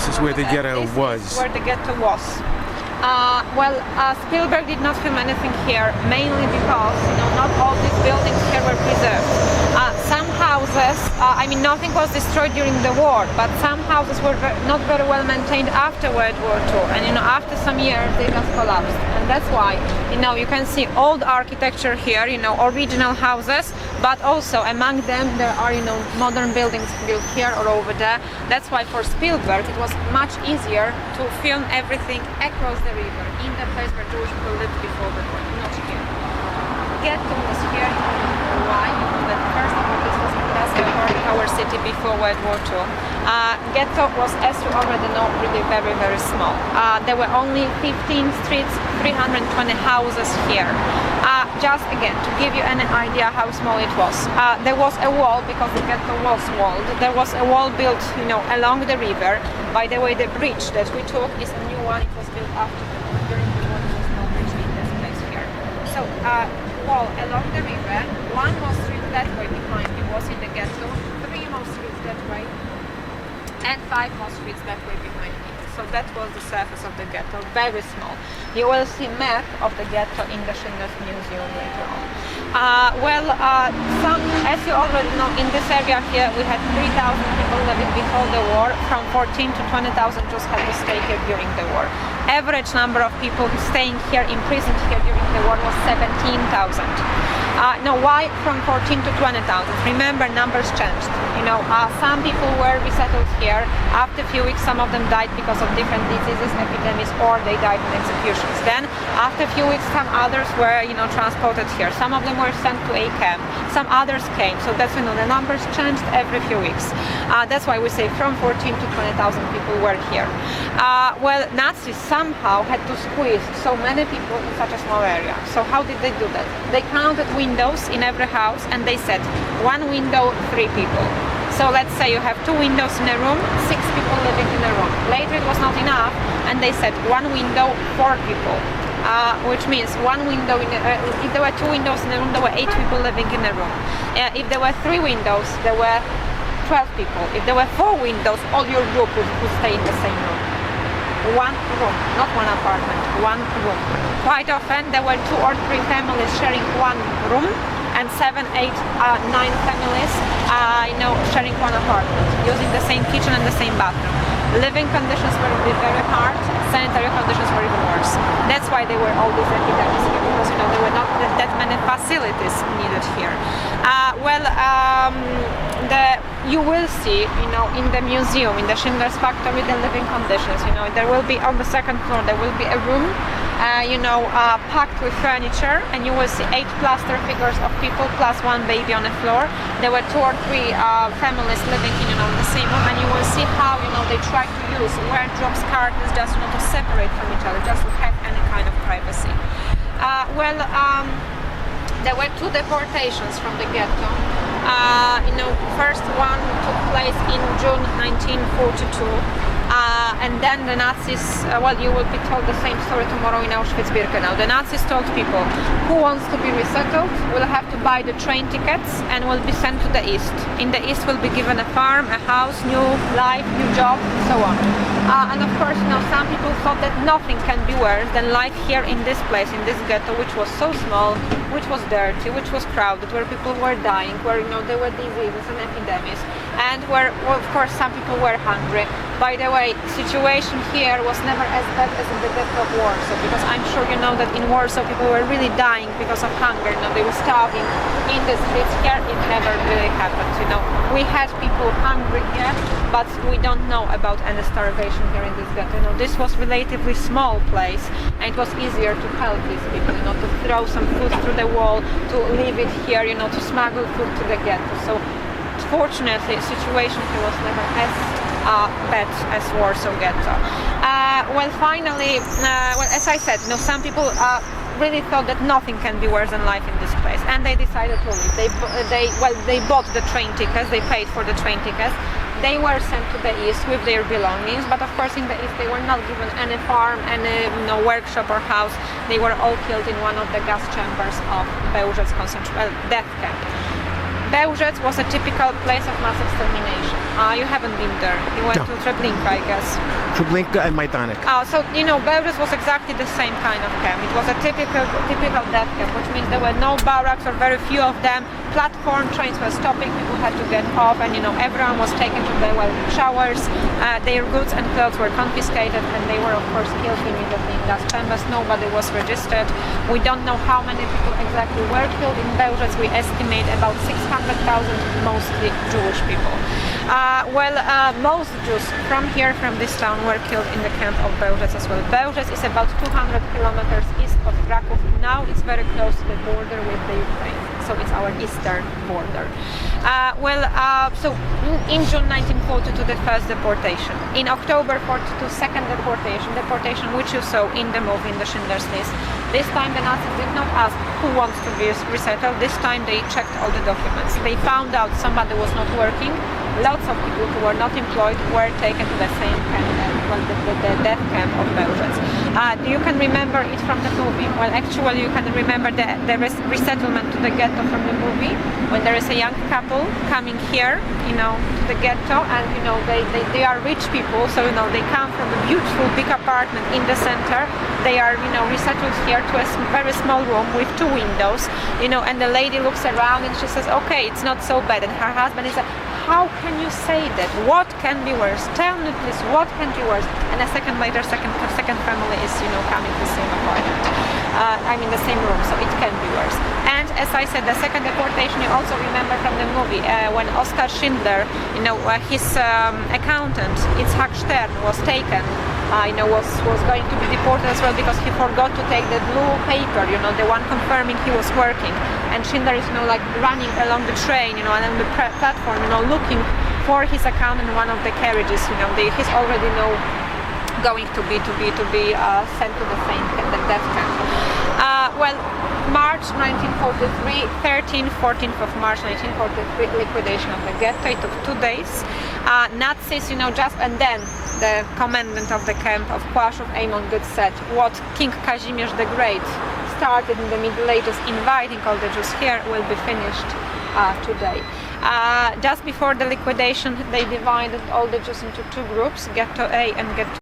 this is where the ghetto This was. is where the ghetto was. Spielberg did not film anything here, mainly because not all these buildings here were preserved. Some houses, I mean, nothing was destroyed during the war, but some houses were not very well maintained after World War II, and after some years they just collapsed, and that's why you can see old architecture here, original houses, but also among them there are modern buildings built here or over there. That's why for Spielberg it was much easier to film everything across the river, in the place where Jewish people lived before the war, not here. Ghetto was here, why? But first of all, this was our city before World War II. Ghetto was, as you already know, really very, very small. There were only 15 streets, 320 houses here. Just again, to give you any idea how small it was. There was a wall, because the ghetto was walled. There was a wall built, along the river. By the way, the bridge that we took is a new one. It was built after the war. During the war, there was no bridge in this place here. So, wall along the river, one more street that way behind me was in the ghetto, 3 more streets that way, and 5 more streets that way behind me. So that was the surface of the ghetto, very small. You will see map of the ghetto in the Schindler's Museum later on. As you already know, in this area here we had 3,000 people living before the war. From 14 to 20,000 Jews had to stay here during the war. Average number of people staying here, imprisoned here during the war was 17,000. Now, why from 14 to 20,000? Remember, numbers changed. Some people were resettled here. After a few weeks, some of them died because of different diseases, epidemics, or they died in executions. Then, after a few weeks, some others were, transported here. Some of them were sent to a camp. Some others came. So that's, the numbers changed every few weeks. That's why we say from 14 to 20,000 people were here. Nazis somehow had to squeeze so many people in such a small area. So how did they do that? They counted windows in every house, and they said 1 window, 3 people. So let's say you have 2 windows in a room, 6 people living in a room. Later it was not enough, and they said 1 window, 4 people. Which means 1 window, if there were 2 windows in a room, there were 8 people living in a room. If there were 3 windows, there were 12 people. If there were 4 windows, all your group would stay in the same room. 1 room, not 1 apartment, 1 room. Quite often there were 2 or 3 families sharing 1 room, and 7, 8, 9 families sharing 1 apartment, using the same kitchen and the same bathroom. Living conditions were really very hard, sanitary conditions were even worse. That's why there were all these epidemics here, because there were not that many facilities needed here. You will see, in the museum, in the Schindler's factory, the living conditions. There will be on the 2nd floor, there will be a room, packed with furniture, and you will see 8 plaster figures of people plus 1 baby on the floor. There were 2 or 3 families living in the same room, and you will see how they try to use wardrobes, curtains, just to separate from each other, just to have any kind of privacy. There were 2 deportations from the ghetto. First one took place in June 1942. And then the Nazis, you will be told the same story tomorrow in Auschwitz-Birkenau. The Nazis told people who wants to be resettled will have to buy the train tickets and will be sent to the east. In the east will be given a farm, a house, new life, new job, so on. And of course, some people thought that nothing can be worse than life here in this place, in this ghetto, which was so small, which was dirty, which was crowded, where people were dying, where there were diseases and epidemics, and where, of course, some people were hungry. By the way, situation here was never as bad as in the ghetto of Warsaw, because I'm sure you know that in Warsaw people were really dying because of hunger. They were starving in the streets. Here it never really happened. We had people hungry here, but we don't know about any starvation here in this ghetto. This was relatively small place, and it was easier to help these people. To throw some food through the wall, to leave it here, to smuggle food to the ghetto. So fortunately, the situation here was never as bad as Warsaw Ghetto. Finally, as I said, some people really thought that nothing can be worse than life in this place, and they decided to leave. They bought the train tickets, they paid for the train tickets. They were sent to the east with their belongings, but of course in the east they were not given any farm, any workshop or house. They were all killed in one of the gas chambers of Bełżec death camp. Bełżec was a typical place of mass extermination. You haven't been there. You went No. to Treblinka, I guess. Treblinka and Majdanek. So Bełżec was exactly the same kind of camp. It was a typical death camp, which means there were no barracks or very few of them. Platform trains were stopping, people had to get off, and everyone was taken to the showers. Their goods and clothes were confiscated, and they were of course killed immediately in gas chambers. Nobody was registered. We don't know how many people exactly were killed in Bełżec. We estimate about 600,000, mostly Jewish people. Most Jews from this town, were killed in the camp of Bełżec as well. Bełżec is about 200 kilometers east of Krakow. Now it's very close to the border with the Ukraine, so it's our eastern border. In June 1942, the first deportation. In October 42, second deportation, which you saw in the movie, in the Schindler's List. This time the Nazis did not ask who wants to be resettled. This time they checked all the documents. They found out somebody was not working. Lots of people who were not employed were taken to the same camp, the death camp of Bełżec. You can remember it from the movie. Well, actually, you can remember the resettlement to the ghetto from the movie, when there is a young couple coming here, to the ghetto, and they are rich people, so they come from a beautiful big apartment in the center. They are resettled here to a very small room with 2 windows, and the lady looks around and she says, okay, it's not so bad, and her husband is like, how can you say that? What can be worse? Tell me please, what can be worse? And a second later, second family is coming to the same apartment. The same room, so it can be worse. And as I said, the second deportation you also remember from the movie, when Oskar Schindler, his accountant, Itzhak Stern, was taken, was going to be deported as well because he forgot to take the blue paper, the one confirming he was working. And Schindler is, running along the train, and on the platform, looking for his accountant in one of the carriages. He's already going to be sent to the same death camp. March 1943, 14th of March 1943, liquidation of the ghetto. It took 2 days. Nazis, and then the commandant of the camp of Kłaszów, Amon Good, said what King Kazimierz the Great started in the Middle Ages, inviting all the Jews here, will be finished today. Just before the liquidation, they divided all the Jews into 2 groups, Ghetto A and Ghetto